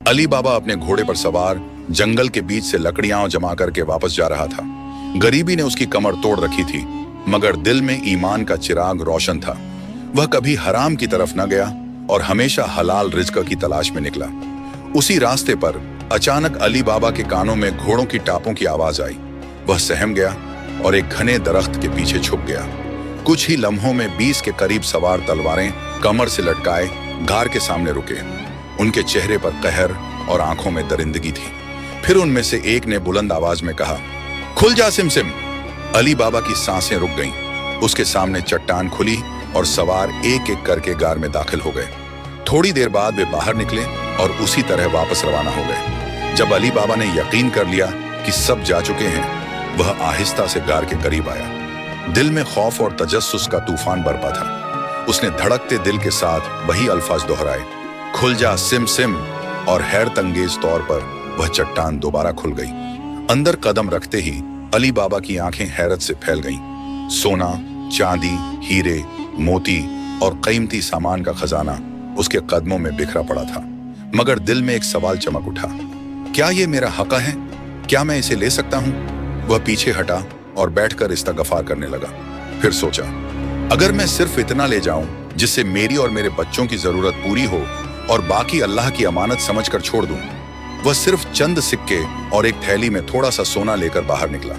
अली बाबा अपने घोड़े पर सवार जंगल के बीच से लकड़ियां जमा करके वापस जा रहा था। गरीबी ने उसकी कमर तोड़ रखी थी, मगर दिल में ईमान का चिराग रोशन था। वह कभी हराम की तरफ न गया और हमेशा हलाल रिज्क की तलाश में निकला। उसी रास्ते पर अचानक अली बाबा के कानों में घोड़ों की टापों की आवाज आई। वह सहम गया और एक घने दरख्त के पीछे छुप गया। कुछ ही लम्हों में 20 के करीब सवार तलवारें कमर से लटकाए घार के सामने रुके। उनके चेहरे पर कहर और आंखों में दरिंदगी थी। फिर उनमें से एक ने बुलंद आवाज में कहा, खुल जा सिमसिम। अली बाबा की सांसें रुक गईं। उसके सामने चट्टान खुली और सवार एक एक करके गार में दाखिल हो गए। थोड़ी देर बाद वे बाहर निकले और उसी तरह वापस रवाना हो गए। जब अली बाबा ने यकीन कर लिया कि सब जा चुके हैं, वह आहिस्ता से गार के करीब आया। दिल में खौफ और तजस्सुस का तूफान बरपा था। उसने धड़कते दिल के साथ वही अल्फाज दोहराए, खुल जा सिम सिम, और हैरत अंगेज तौर पर वह चट्टान दोबारा खुल गई। अंदर कदम रखते ही अली बाबा की आंखें हैरत से फैल गईं। सोना, चांदी, हीरे, मोती और कीमती सामान का खजाना उसके कदमों में बिखरा पड़ा था। मगर दिल में एक सवाल चमक उठा, क्या ये मेरा हक है? क्या मैं इसे ले सकता हूं? वह पीछे हटा और बैठकर इस्तगफार करने लगा। फिर सोचा, अगर मैं सिर्फ इतना ले जाऊं जिससे मेरी और मेरे बच्चों की जरूरत पूरी हो और बाकी अल्लाह की अमानत समझकर छोड़ दूं। वह सिर्फ चंद सिक्के और एक थैली में थोड़ा सा सोना लेकर बाहर निकला।